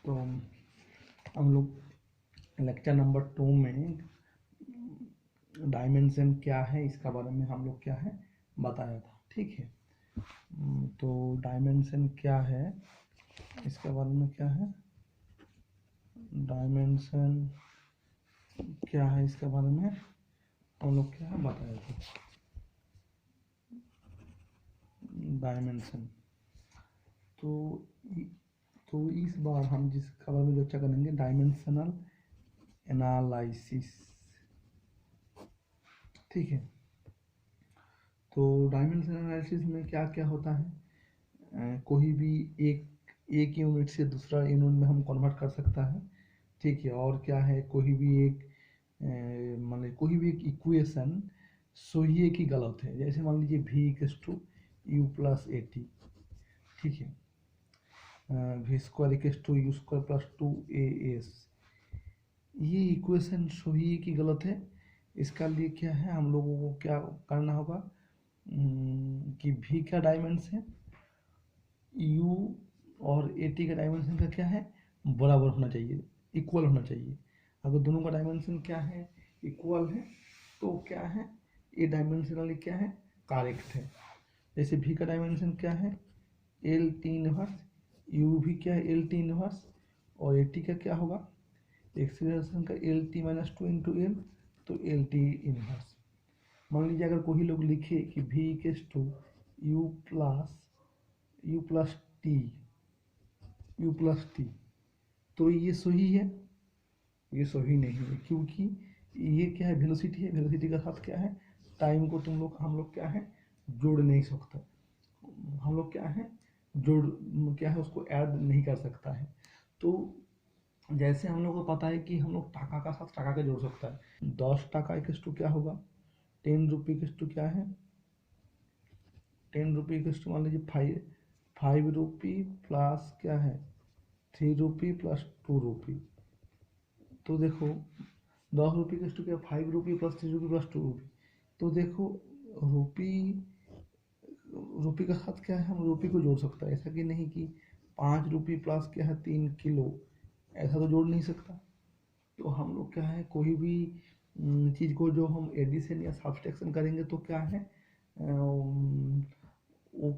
तो हम लोग लेक्चर नंबर 2 में डायमेंशन क्या है इसका बारे में हम लोग क्या है बताया था, ठीक है। तो डायमेंशन क्या है इसके बारे में क्या है, डायमेंशन क्या है इसके बारे में हम लोग क्या है बताया था। डायमेंशन तो इस बार हम जिस खबर में चर्चा करेंगे डायमेंशनल एनालिसिस, ठीक है। तो डायमेंशनल एनालिसिस में क्या क्या होता है, कोई भी एक यूनिट से दूसरा यूनिट में हम कन्वर्ट कर सकता है, ठीक है। और क्या है, कोई भी एक मतलब कोई भी एक इक्वेशन सही है कि गलत है, जैसे मान लीजिए v equals to U plus A T, ठीक है। V square equals to U square plus 2as, ये इक्वेशन सही है कि गलत है, इसका लिए क्या है हम लोगों को क्या करना होगा कि v का डायमेंशन u और ए टी का डायमेंशन का क्या है बराबर होना चाहिए, इक्वल होना चाहिए। अगर दोनों का डायमेंशन क्या है इक्वल है तो क्या है ये डायमेंशनली क्या है करेक्ट है। जैसे v का डायमेंशन क्या है एल टी इनवर्स, u भी क्या है एल टी इनवर्स, और ए टी का क्या होगा एक्सीलरेशन का L T minus 2 into L, तो एल टी इनवर्स। मान लीजिए अगर कोई लोग लिखे कि v equals to U plus T, तो ये सही है, ये सही नहीं है, क्योंकि ये क्या है वेलोसिटी है, वेलोसिटी का साथ क्या है टाइम को हम लोग क्या है जोड़ नहीं सकता, हम लोग क्या है जोड़ क्या है उसको ऐड नहीं कर सकता है। तो जैसे हम लोग को पता है कि हम लोग टाका का साथ टाका का जोड़ सकता है, 10 टाका इक्वल्स टू क्या होगा 10 रुपये इक्वल्स टू क्या है 10 रुपये इक्वल्स टू मान लीजिए 5 रुपी प्लस क्या है 3 रुपी प्लस 2 रुपी। तो देखो 10 रुपये इक्वल्स टू क्या 5 रुपी प्लस 3 रुपी प्लस 2 रुपी। तो देखो रुपी का साथ क्या है हम रुपी को जोड़ सकता है, ऐसा कि नहीं कि 5 रुपी प्लस क्या है 3 किलो, ऐसा तो जोड़ नहीं सकता। तो हम लोग क्या है कोई भी चीज़ को जो हम एडिशन या सब्सट्रैक्शन करेंगे तो क्या है वो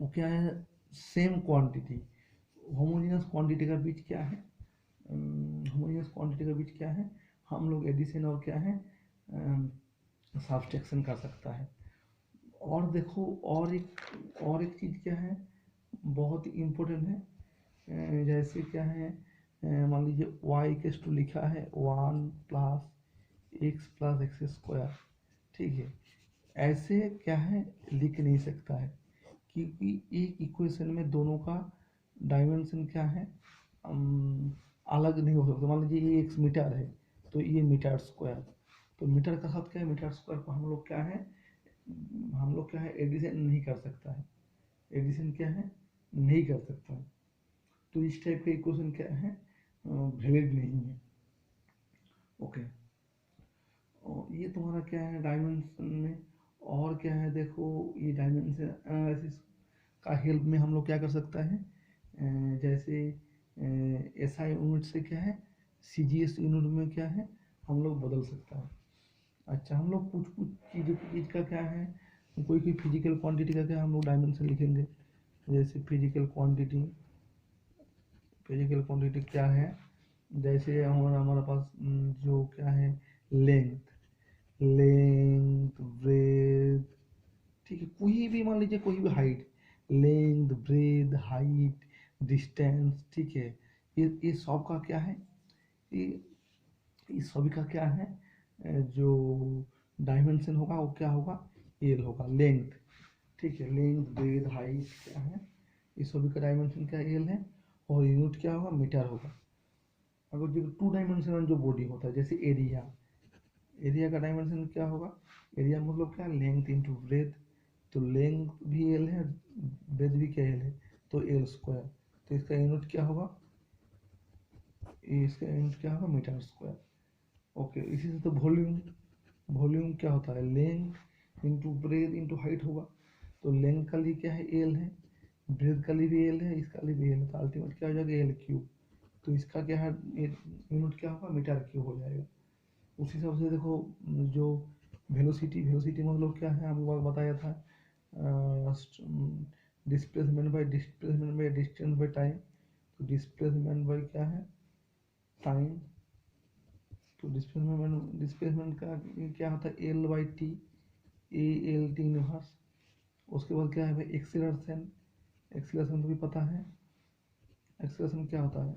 क्या है सेम क्वांटिटी, होमोजेनियस क्वांटिटी का बीच क्या है होमोजेनियस क्वांटिटी के बीच क्या है हम लोग एडिशन और क्या है सब्सट्रैक्शन कर सकता है। और देखो और एक चीज़ क्या है बहुत इम्पोर्टेंट है, जैसे क्या है मान लीजिए y इक्वल्स टू लिखा है 1 प्लस एक्स स्क्वायर, ठीक है। ऐसे क्या है लिख नहीं सकता है, क्योंकि एक इक्वेशन में दोनों का डायमेंशन क्या है अलग नहीं हो सकता। मान लीजिए ये x मीटर है तो ये मीटर स्क्वायर, तो मीटर का साथ क्या है मीटर स्क्वायर को हम लोग क्या है एडिशन नहीं कर सकता है, एडिशन क्या है नहीं कर सकता है। तो इस टाइप का इक्वेशन क्या है वैलिड नहीं है, ओके। और ये तुम्हारा क्या है डायमेंशन में। और क्या है देखो ये डायमेंशन एनालिसिस का हेल्प में हम लोग क्या कर सकता है जैसे एसआई यूनिट से क्या है सीजीएस यूनिट में क्या है हम लोग बदल सकता है। अच्छा हम लोग कुछ चीज़ का क्या है कोई फिजिकल क्वांटिटी का क्या हम लोग डायमेंशन लिखेंगे, जैसे फिजिकल क्वांटिटी क्या है, जैसे हमारे पास जो क्या है लेंथ ब्रेथ, ठीक है। कोई भी मान लीजिए कोई भी height length breadth height distance, ठीक है। ये सब का क्या है ये इस सभी का क्या है जो डायमेंशन होगा वो क्या होगा एल होगा, लेंथ, ठीक है। लेंथ ब्रेथ हाइट क्या है इस सभी का डायमेंशन क्या एल है, और यूनिट क्या होगा मीटर होगा। अगर जो 2 डायमेंशनल जो बॉडी होता है जैसे एरिया का डायमेंशन क्या होगा, एरिया मतलब क्या लेंथ इंटू ब्रेथ, तो लेंथ भी एल है ब्रेथ भी क्या एल है, तो एल स्क्वायर। तो इसका यूनिट क्या होगा मीटर स्क्वायर, ओके। इसी से तो वॉल्यूम क्या होता है length into breadth into height होगा, तो लेंथ का लिए क्या है एल है, ब्रेथ का लिए भी एल है, इसका लिए भी एल है, तो अल्टीमेट क्या हो जाएगा एल क्यूब। तो इसका क्या है यूनिट क्या होगा मीटर क्यूब हो जाएगा। उसी हिसाब से देखो जो वेलोसिटी मतलब क्या है हम लोग बताया था displacement by distance by time. तो डिस्प्लेसमेंट बाय क्या है टाइम। तो डिस्प्लेसमेंट का क्या होता है L by T, A L T inverse. उसके बाद क्या है भाई एक्सीलरेशन। एक्सीलरेशन तो भी पता है, एक्सीलरेशन क्या होता है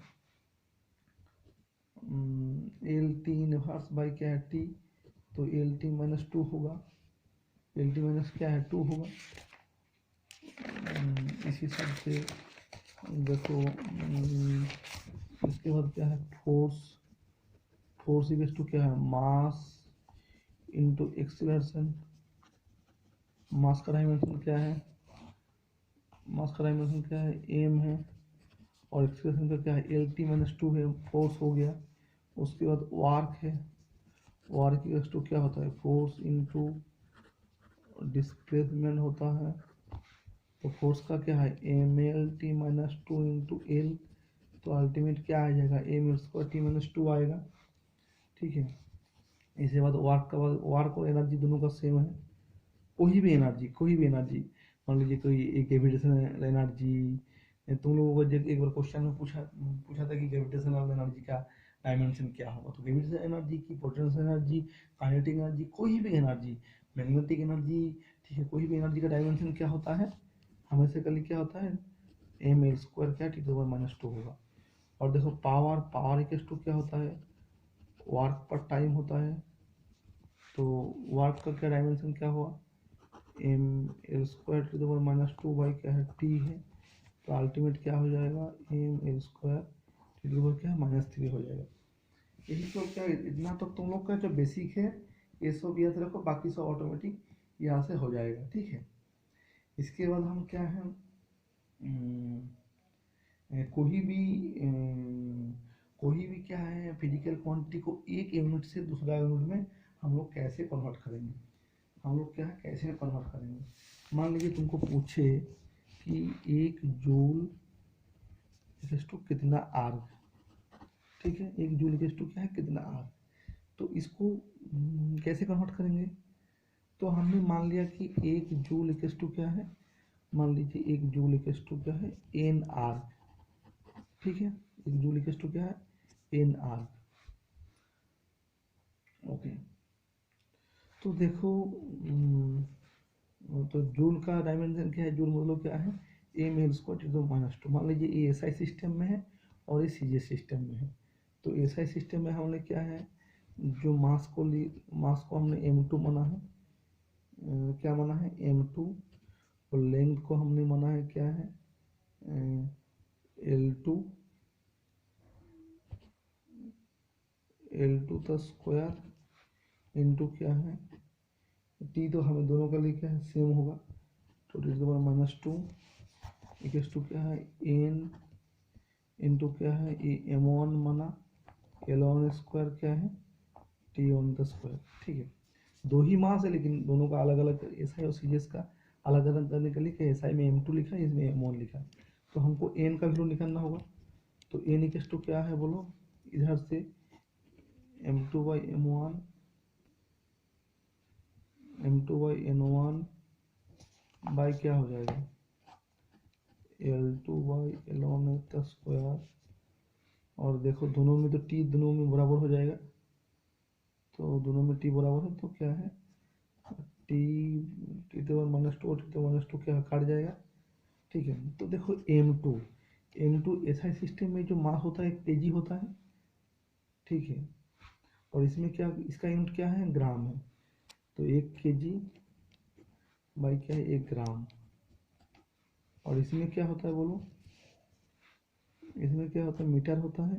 एल टी इनवर्स बाई क्या है टी। तो एल टी माइनस टू होगा, एल टी माइनस क्या है टू होगा। इसी हिसाब से देखो इसके बाद क्या है फोर्स। फोर्स इक्वल्स टू क्या है मास इनटू एक्सीलरेशन। मास का डायमेंशन क्या है, मास का डायमेंशन क्या है एम है, और एक्सीलरेशन का क्या है एल टी माइनस टू है, फोर्स हो गया। उसके बाद वार्क है, वार्क इक्वल्स टू क्या होता है फोर्स इनटू डिस्प्लेसमेंट होता है। तो फोर्स का क्या है M L T minus two into L. तो अल्टीमेट क्या आ जाएगा M square T minus two आएगा। ठीक है, इसके बाद वार्क का बाद वार्क और एनर्जी दोनों का सेम है। कोई भी एनर्जी मान लीजिए कोई एक ग्रेविटेशनल एनर्जी, तुम लोगों को जब एक बार क्वेश्चन में पूछा पूछा था कि ग्रेविटेशनल एनर्जी का डायमेंशन क्या होगा। तो ग्रेविटेशनल एनर्जी की पोटेंशियल एनर्जी, काइनेटिक एनर्जी, कोई भी एनर्जी, मैग्नेटिक एनर्जी, ठीक है, कोई भी एनर्जी का डायमेंशन क्या होता है हमेशा के लिए क्या होता है एम एल स्क्वायर क्या टी टू माइनस टू होगा। और देखो पावर, पावर इक्वल टू क्या होता है वर्क पर टाइम होता है। तो वर्क का क्या डायमेंशन क्या हुआ M L square to the power minus two by क्या है टी है। तो अल्टीमेट क्या हो जाएगा M L square T to the power क्या है माइनस थ्री हो जाएगा। यही तो क्या इतना तो तुम लोग का जो बेसिक है ये सब याद रखो, बाकी सब ऑटोमेटिक यहाँ से हो जाएगा। ठीक है, इसके बाद हम क्या है कोई भी क्या है फिजिकल क्वांटिटी को एक यूनिट से दूसरा यूनिट में हम लोग कैसे कन्वर्ट करेंगे। हम लोग क्या है कैसे कन्वर्ट करेंगे। मान लीजिए तुमको पूछे कि एक जूल इक्वल्स टू कितना आर्ग। ठीक है, एक जूल इक्वल्स टू क्या है कितना आर्ग। तो इसको कैसे कन्वर्ट करेंगे। तो हमने मान लिया कि एक जूल इक्वल्स टू क्या है, मान लीजिए एक जूल इक्वल्स टू क्या है एन आर्ग। ठीक है, एक जूल इक्वल्स टू क्या है एन आर्ग। ओके, तो देखो तो जूल का डायमेंशन क्या है, जूल मतलब क्या है M L square T to minus two. मान लीजिए ये एसआई सिस्टम में है और ये सीजे सिस्टम में है। तो एसआई सिस्टम में हमने क्या है जो मास को हमने एम टू माना है, क्या माना है एम टू। और लेंथ को हमने माना है क्या है एल टू, एल टू का स्क्वायर इंटू क्या है टी। तो हमें दोनों का लिए क्या है सेम होगा। तो T to the power minus two equals to क्या है एन इंटू क्या है ये एम वन माना, एल वन स्क्वायर क्या है टी वन का स्क्वायर। ठीक है, दो ही मास है लेकिन दोनों का अलग अलग एस आई और सी एस का अलग अलग करने के लिए क्या एस आई में एम टू लिखा है इसमें एम वन लिखा है। तो हमको एन का वैल्यू निकालना होगा। तो एन इक्वल्स टू क्या है बोलो इधर से M two by M one, M two by N one by क्या हो जाएगा L two by L one का स्क्वायर। और देखो दोनों में तो टी दोनों में बराबर हो जाएगा। तो दोनों में टी बराबर है तो क्या है T T to minus two और टी टू माइनस टू क्या काट जाएगा। ठीक है, तो देखो एम टू एसआई सिस्टम में जो मास होता है एक केजी होता है। ठीक है, और इसमें क्या इसका यूनिट क्या है ग्राम है। तो एक केजी बाई क्या है एक ग्राम। और इसमें क्या होता है बोलो, इसमें क्या होता है मीटर होता है,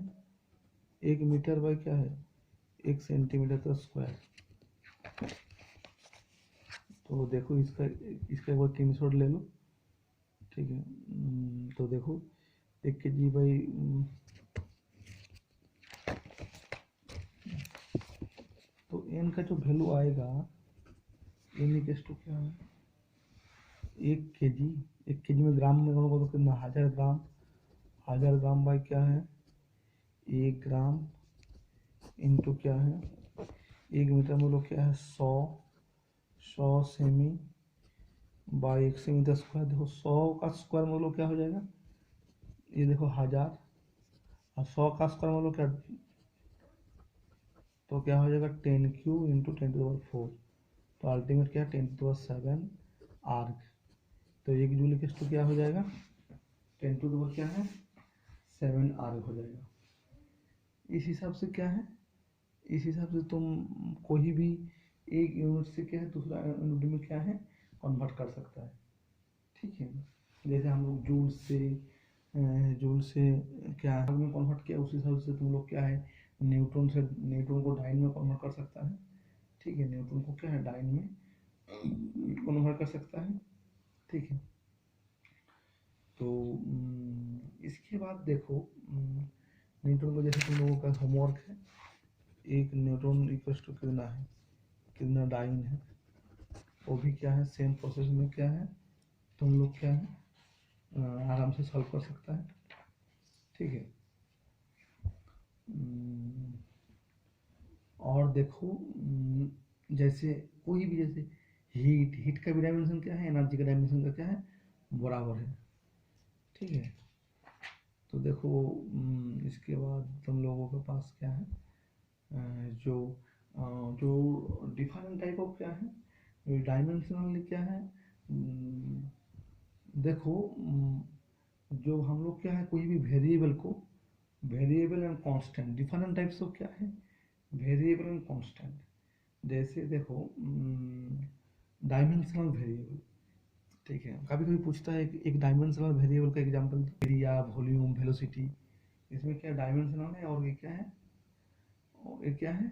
एक मीटर बाई क्या है एक सेंटीमीटर का स्क्वायर। तो देखो इसका इसका एक बार स्क्रीनशॉट ले लो। ठीक है, तो देखो एक के जी बाई तो एन का जो वैल्यू आएगा एन इक्वल्स टू क्या है 1 kg, 1 kg में ग्राम में कौन को कितना 1000 ग्राम, 1000 ग्राम बाई क्या है 1 ग्राम इंटू क्या है 1 मीटर में लोग क्या है 100 सेमी बाई 1 सेमी स्क्वायर। देखो 100 का स्क्वायर में लोग क्या हो जाएगा, ये देखो 1000 और 100 का स्क्वायर में लोग क्या, तो क्या हो जाएगा 10³ इंटू 10⁴। तो अल्टीमेट क्या है 10⁷ आर्क। तो 1 जूल के क्या हो जाएगा 10⁻⁷ क्या है 7 आर्क हो जाएगा। इस हिसाब से क्या है, इस हिसाब से तुम कोई भी एक यूनिट से क्या है दूसरा यूनिट में क्या है कन्वर्ट कर सकता है। ठीक है, जैसे हम लोग जूल से क्या है में कन्वर्ट किया, उस हिसाब से तुम लोग क्या है न्यूटन को डाइन में कन्वर्ट कर सकता है। ठीक है, न्यूटन को क्या है डाइन में कन्वर्ट कर सकता है। ठीक है, तो इसके बाद देखो न्यूटन को जैसे तुम लोगों का होमवर्क है, एक न्यूटन इक्वल्स टू कितना है, कितना डाइन है, वो भी क्या है सेम प्रोसेस में क्या है तुम लोग क्या है आराम से सॉल्व कर सकता है। ठीक है, और देखो जैसे कोई भी जैसे हीट का भी डायमेंशन क्या है, एनर्जी का डायमेंशन का क्या है बराबर है। ठीक है, तो देखो इसके बाद तुम लोगों के पास क्या है जो डिफरेंट टाइप ऑफ क्या है डायमेंशनल क्या है देखो जो हम लोग क्या है कोई भी variable and constant different types of क्या है वेरिएबल एंड कांस्टेंट। जैसे देखो डायमेंशनल वेरिएबल। ठीक है, कभी कभी पूछता है कि एक डायमेंशनल वेरिएबल का एग्जांपल एरिया, वॉल्यूम, वेलोसिटी, इसमें क्या डायमेंशनल है और ये क्या है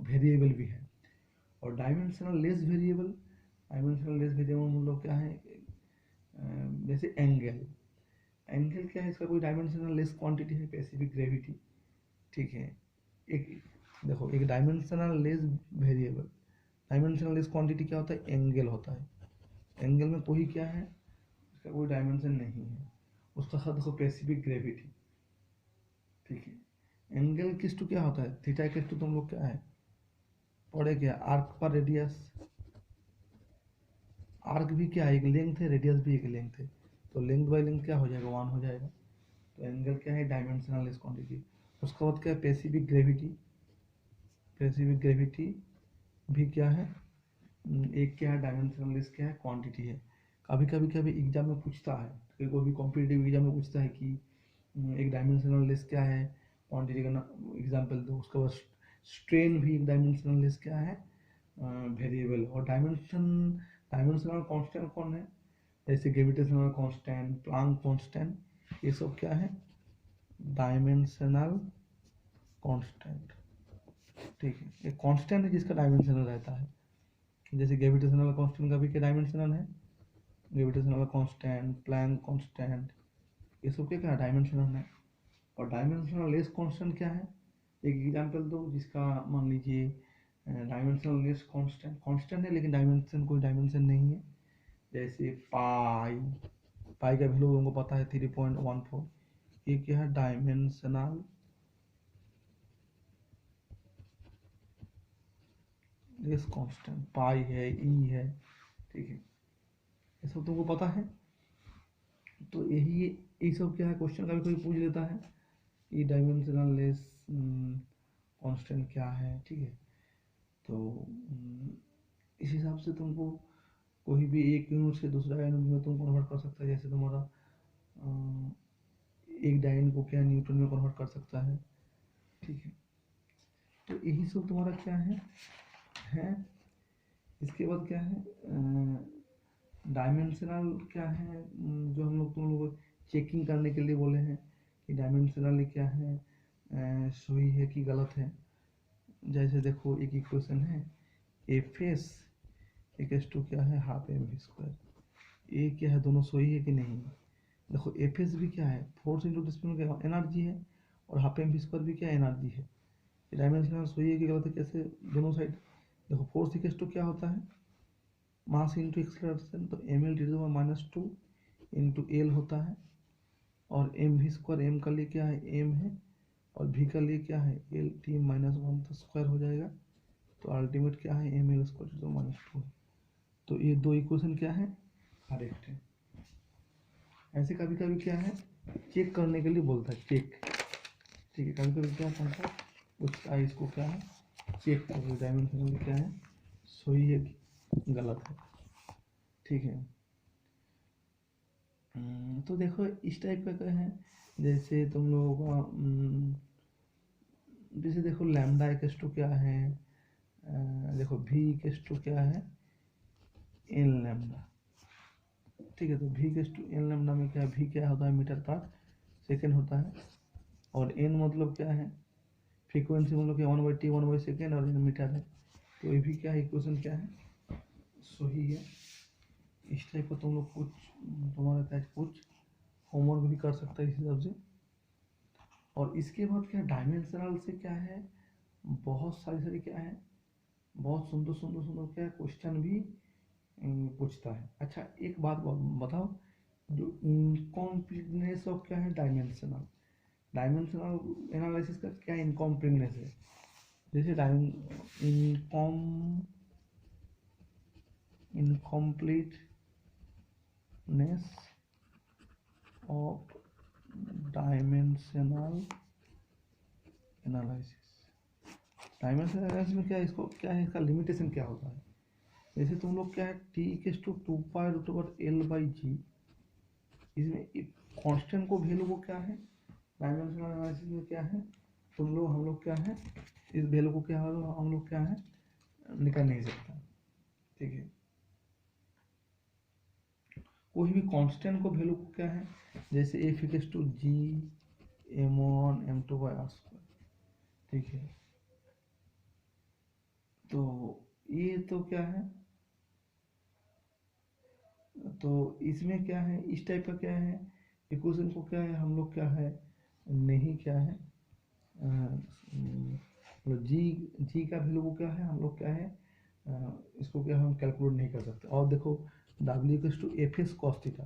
वेरिएबल भी है। और डायमेंशनल लेस वेरिएबल हम लोग क्या है जैसे एंगल क्या है, इसका कोई डायमेंशनल लेस क्वांटिटी है, स्पेसिफिक ग्रेविटी। ठीक है, एक देखो एक dimensional less variable, dimensional less quantity क्या होता है एंगल होता है। एंगल में कोई क्या है इसका कोई डायमेंशन नहीं है, उसका साथ देखो स्पेसिफिक ग्रेविटी। ठीक है, एंगल किस टू क्या होता है थीटा किस टू तुम लोग क्या है पढ़े क्या आर्क पर रेडियस, आर्क भी क्या है एक लेंथ है, रेडियस भी एक लेंथ है, तो लेंथ बाई लेंथ क्या हो जाएगा 1 हो जाएगा। तो एंगल क्या है डायमेंशनल लेस क्वांटिटी। उसके बाद क्या है स्पेसिफिक ग्रेविटी भी क्या है एक क्या है डायमेंशनल लेस क्या है क्वांटिटी है। कभी एग्जाम में पूछता है, कोई भी कॉम्पिटिटिव एग्जाम में पूछता है कि एक डायमेंशनल लेस क्या है क्वांटिटी का एग्जाम्पल दो। उसके बाद स्ट्रेन भी एक डायमेंशनल लेस क्या है वेरिएबल। और डायमेंशनल कांस्टेंट कौन है, जैसे ग्रेविटेशनल कांस्टेंट, प्लांक कांस्टेंट, ये सब क्या है डायमेंशनल कांस्टेंट। ठीक है, ये कांस्टेंट है जिसका डायमेंशनल रहता है। जैसे ग्रेविटेशनल कांस्टेंट का भी क्या डायमेंशनल है, ग्रेविटेशनल कांस्टेंट, प्लैंक कांस्टेंट, ये सब क्या डायमेंशनल है। और डायमेंशनल लेस कांस्टेंट क्या है, एक एग्जांपल दो जिसका मान लीजिए डायमेंशनल लेस कांस्टेंट है लेकिन डायमेंशन कोई डायमेंशन नहीं है। जैसे पाई का वैल्यू उनको पता है 3.14, ये क्या है डायमेंशनल लेस कांस्टेंट, पाई है, ई है। ठीक है, ये सब तुमको पता है। तो यही सब क्या है क्वेश्चन कभी कोई पूछ लेता है कि डायमेंशनल लेस कांस्टेंट क्या है। ठीक है, तो इस हिसाब से तुमको कोई भी एक यूनिट से दूसरा यूनिट में तुम कन्वर्ट कर सकता है। जैसे तुम्हारा एक डाइन को क्या न्यूटन में कन्वर्ट कर सकता है। ठीक है, तो यही सब तुम्हारा क्या है। इसके बाद क्या है डायमेंशनल क्या है जो हम लोग तुम लोग चेकिंग करने के लिए बोले हैं कि डायमेंशनल क्या है सही है कि गलत है। जैसे देखो एक इक्वेशन है एफ एस इक्वल्स टू क्या है हाफ एम वी स्क्वायर, ये क्या है दोनों सही है कि नहीं। देखो एफ एस भी क्या है फोर्स इंटू डिस्प्लेसमेंट क्या एनर्जी है, और हाफ एम वी स्क्वायर भी क्या एनर्जी है। डायमेंशनल सही है कि गलत है कैसे, दोनों साइड देखो फोर्स इक्वल्स टू क्या होता है मास इंटू एक्सेलरेशन, तो एम एल -2 इंटू एल होता है, और एम वी स्क्वायर, एम का लिए क्या है, एम है, और वी का लिए क्या है, एल टी -1 तो स्क्वायर हो जाएगा, तो अल्टीमेट क्या है, एम एल स्क्वायर -2 है। तो ये दो इक्वेशन क्या है, करेक्ट है। ऐसे कभी कभी क्या है, चेक करने के लिए बोलता है, चेक, ठीक है, कभी कभी क्या करता है, उसका इसको क्या है, चेक करो डायमेंशन क्या है, सही है कि गलत है, ठीक है। तो देखो इस टाइप का क्या है, जैसे तुम लोगों का जैसे देखो लैम्डा इक्वल्स टू क्या है, देखो v इक्वल्स टू क्या है, एन लैम्डा, ठीक है। तो v equals to N lambda में क्या है, v क्या होता है, मीटर पर सेकेंड होता है, और n मतलब क्या है, फ्रीक्वेंसी मतलब क्या, 1/t 1/सेकेंड, और n मीटर है। तो ये भी क्या है, इक्वेशन क्या है, सही है। इस टाइप का तुम लोग कुछ तुम्हारे पास कुछ होमवर्क भी कर सकता है इस हिसाब से। और इसके बाद क्या डायमेंशनल से क्या है, बहुत सारी क्या है, बहुत सुंदर सुंदर सुंदर क्या क्वेश्चन भी पूछता है। अच्छा एक बात बताओ, जो इनकॉम्प्लीटनेस ऑफ क्या है, डायमेंशनल, डायमेंशनल एनालिसिस का क्या इनकॉम्प्लीटनेस है, जैसे incompleteness of dimensional analysis, dimensional analysis में क्या इसको क्या है, इसका लिमिटेशन क्या होता है। जैसे तुम लोग क्या है, टी इक्वल्स टू 2π√L/g, इसमें कांस्टेंट को वैल्यू को क्या है, डायमेंशनल एनालिसिस में क्या है, हम लोग क्या है, इस वैल्यू को क्या है, हम लोग क्या है, निकाल नहीं सकता, ठीक है। कोई भी कांस्टेंट को वैल्यू को क्या है, जैसे F equals to ji m1 m2/r², ठीक है। तो ये तो क्या है, तो इसमें क्या है, इस टाइप का क्या है, इक्वेशन को क्या है, हम लोग क्या है, नहीं क्या है, मतलब जी का वैल्यू को क्या है, हम लोग क्या है, इसको क्या हम कैलकुलेट नहीं कर सकते। और देखो W equals to F S cos theta,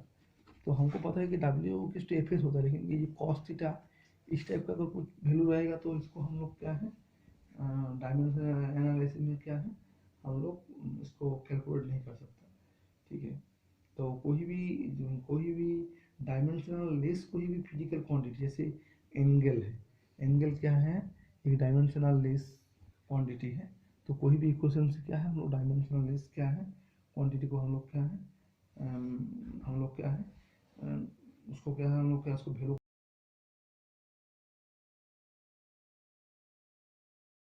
तो हमको पता है कि W equals to F S होता है, लेकिन ये कॉस थीटा इस टाइप का अगर कुछ वैल्यू रहेगा, तो इसको हम लोग क्या है, डायमेंशन एनालिसिस में क्या है, हम लोग इसको कैलकुलेट नहीं कर सकते, ठीक है। तो कोई भी डायमेंशनल लेस कोई भी फिजिकल क्वांटिटी, जैसे एंगल है, एंगल क्या है, एक डायमेंशनल लेस क्वांटिटी है। तो कोई भी इक्वेशन से क्या है, हम लोग डायमेंशनल लेस क्या है क्वांटिटी को हम लोग क्या है, हम लोग क्या है, उसको क्या है, हम लोग क्या उसको वैल्यू